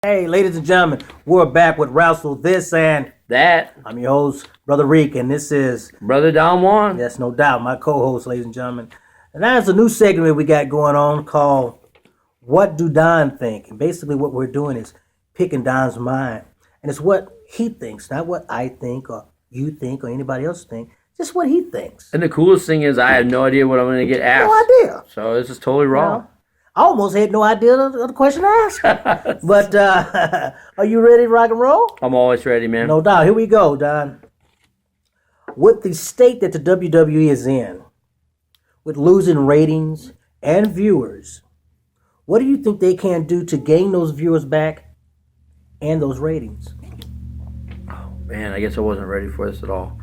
Hey, ladies and gentlemen, we're back with Wrestle This and That, I'm your host, Brother Reek, and this is, Brother Don Juan. yes, no doubt, my co-host, ladies and gentlemen. And that's a new segment we got going on called What Do Don Think? And basically what we're doing is picking Don's mind. And it's what he thinks, not what I think or you think or anybody else think, just what he thinks. And the coolest thing is I have no idea what I'm going to get asked. No idea. So this is totally raw. I almost had no idea of the question to ask. But are you ready to rock and roll? I'm always ready, man. No doubt. Here we go, Don. With the state that the WWE is in, with losing ratings and viewers, what do you think they can do to gain those viewers back and those ratings? Man, I guess I wasn't ready for this at all.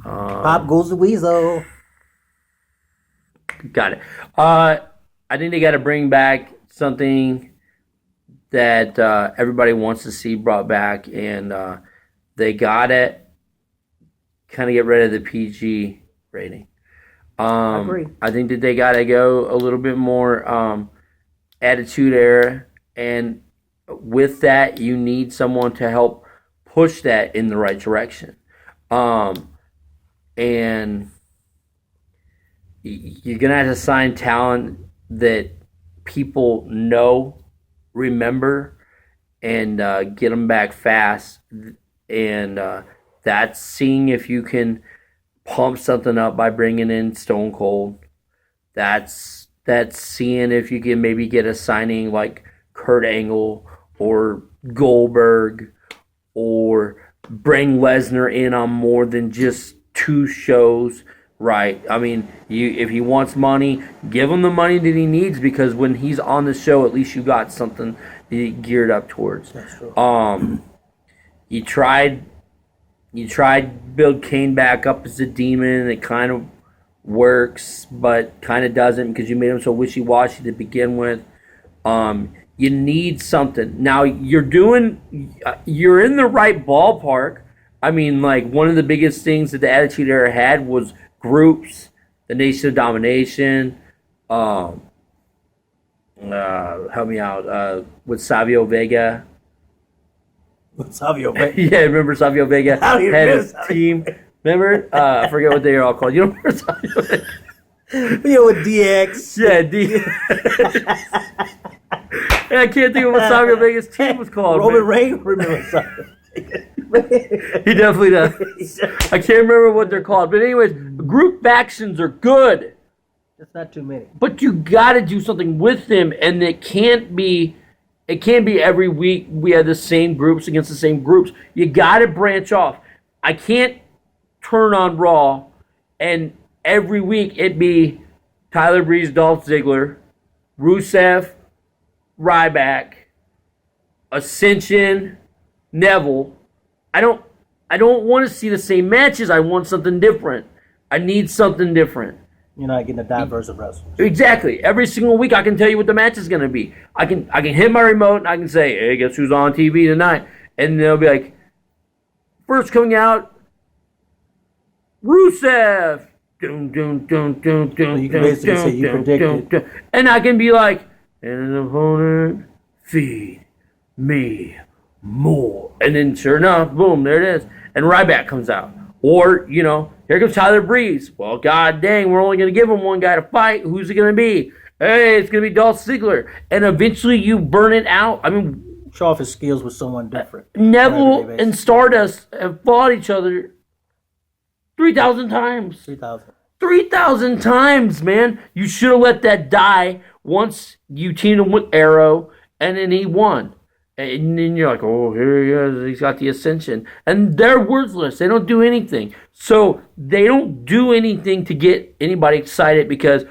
Pop goes the weasel. Got it. I think they got to bring back something that everybody wants to see brought back, and they got to kind of get rid of the PG rating. I agree. I think that they got to go a little bit more attitude era, and with that, you need someone to help push that in the right direction. And you're going to have to sign talent that people know, remember, and get them back fast. And that's seeing if you can pump something up by bringing in Stone Cold. That's seeing if you can maybe get a signing like Kurt Angle or Goldberg, or bring Lesnar in on more than just 2 shows. Right. I mean, if he wants money, give him the money that he needs, because when he's on the show, at least you got something geared up towards. That's true. You tried build Kane back up as a demon, and it kind of works, but kind of doesn't, because you made him so wishy-washy to begin with. You need something. Now you're in the right ballpark. I mean, like, one of the biggest things that the Attitude Era had was groups, the Nation of Domination, help me out, with Savio Vega. With Savio Vega? Yeah, remember Savio Vega How do you had remember his team? Remember? I forget what they were all called. You don't remember Savio Vega? Yeah, with DX. Yeah, I can't think of what Savio Vega's team was called. Roman man. Reigns? Remember Savio Vega? He definitely does. I can't remember what they're called. But anyways, group factions are good. That's not too many. But you got to do something with them, and it can't be every week we have the same groups against the same groups. You got to branch off. I can't turn on Raw and every week it be Tyler Breeze, Dolph Ziggler, Rusev, Ryback, Ascension, Neville. I don't want to see the same matches. I want something different. I need something different. You're not getting a diverse of wrestlers. Exactly. Every single week I can tell you what the match is going to be. I can hit my remote and I can say, hey, guess who's on TV tonight? And they'll be like, first coming out, Rusev. Dun, dun, dun, dun, dun, So you can basically say you predicted. And I can be like, and an opponent, feed me more. And then sure enough, boom, there it is. And Ryback comes out. Or, here comes Tyler Breeze. Well, god dang, we're only going to give him one guy to fight. Who's it going to be? Hey, it's going to be Dolph Ziggler. And eventually you burn it out. I mean, Show off his skills with someone different. Neville and Stardust have fought each other 3,000 times. 3,000. 3,000 times, man. You should have let that die once you teamed him with Arrow, and then he won. And then you're like, oh, here he is. He's got the Ascension. And they're worthless. They don't do anything. So they don't do anything to get anybody excited, because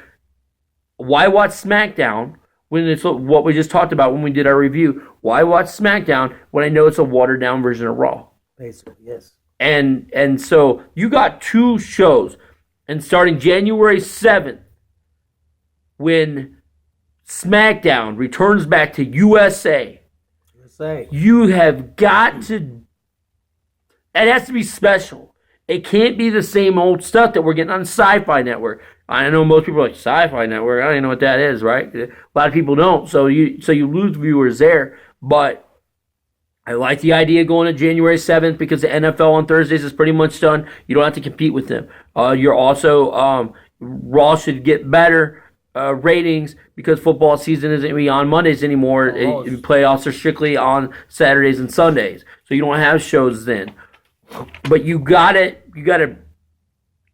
why watch SmackDown when it's what we just talked about when we did our review? Why watch SmackDown when I know it's a watered-down version of Raw? Basically, yes. And so you got 2 shows. And starting January 7th, when SmackDown returns back to USA, you have got to... It has to be special. It can't be the same old stuff that we're getting on Sci-Fi Network. I know most people are like, Sci-Fi Network? I don't even know what that is, right? A lot of people don't. So you lose viewers there. But I like the idea of going to January 7th because the NFL on Thursdays is pretty much done. You don't have to compete with them. You're also Raw should get better ratings because football season isn't really on Mondays anymore. Playoffs are strictly on Saturdays and Sundays, so you don't have shows then. But you gotta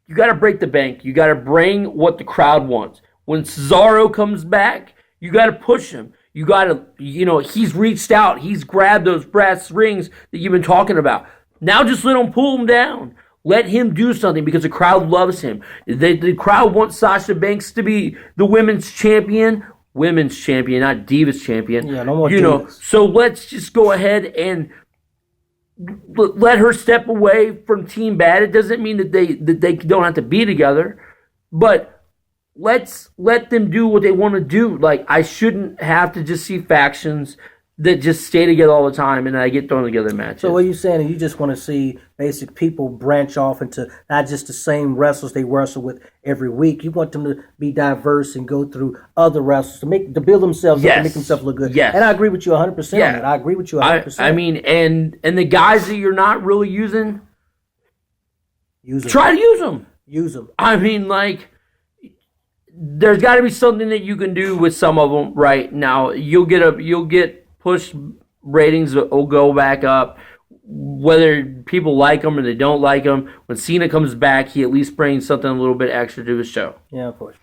break the bank. You gotta bring what the crowd wants. When Cesaro comes back, you gotta push him. You gotta, he's reached out. He's grabbed those brass rings that you've been talking about. Now just let him pull him down. Let him do something because the crowd loves him. The crowd wants Sasha Banks to be the women's champion, not Divas champion. Yeah, no more Divas. So let's just go ahead and let her step away from Team Bad. It doesn't mean that they don't have to be together, but let's let them do what they want to do. Like, I shouldn't have to just see factions that just stay together all the time and I get thrown together in matches. So what you're saying is you just want to see basic people branch off into not just the same wrestlers they wrestle with every week. You want them to be diverse and go through other wrestlers to build themselves up and make themselves look good. Yes. And I agree with you 100% on that. I agree with you 100%. I mean, and the guys that you're not really using, use them. Try to use them. Use them. I mean, like, there's got to be something that you can do with some of them right now. You'll get push ratings will go back up, whether people like him or they don't like him. When Cena comes back, he at least brings something a little bit extra to his show. Yeah, of course.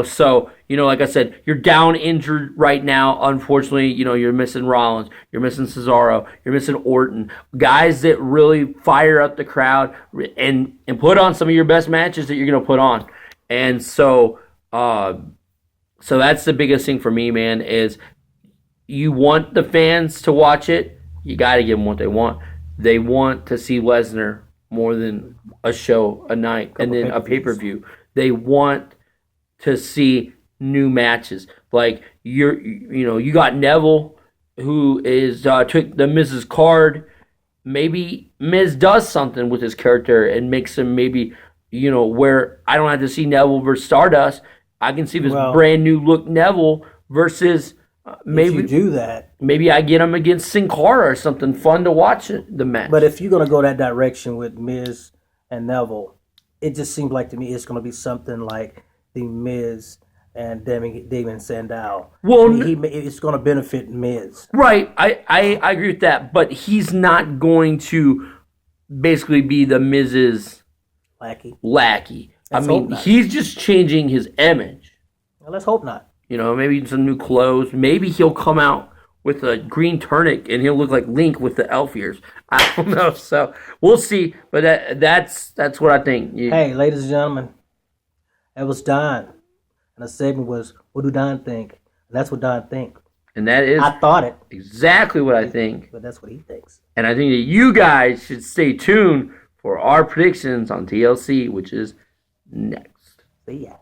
So, like I said, you're down injured right now. Unfortunately, you're missing Rollins, you're missing Cesaro, you're missing Orton. Guys that really fire up the crowd and put on some of your best matches that you're going to put on. And so that's the biggest thing for me, man, is you want the fans to watch it. You got to give them what they want. They want to see Lesnar more than a show a night and then a pay-per-view. They want to see new matches. Like you got Neville, who is took the Miz's card. Maybe Miz does something with his character and makes him maybe where I don't have to see Neville versus Stardust. I can see this brand new look Neville versus. Maybe if you do that, maybe I get him against Sin Cara or something fun to watch the match. But if you're going to go that direction with Miz and Neville, it just seems like to me it's going to be something like the Miz and Damon Sandow. Well, it's going to benefit Miz. Right, I agree with that, but he's not going to basically be the Miz's lackey. He's just changing his image. Well, let's hope not. Maybe some new clothes. Maybe he'll come out with a green tunic and he'll look like Link with the elf ears. I don't know. So we'll see. But that's what I think. Hey, ladies and gentlemen, that was Don. And the segment was, what do Don think? And that's what Don thinks. And that is... I thought it. Exactly what I think. But that's what he thinks. And I think that you guys should stay tuned for our predictions on TLC, which is next. See ya.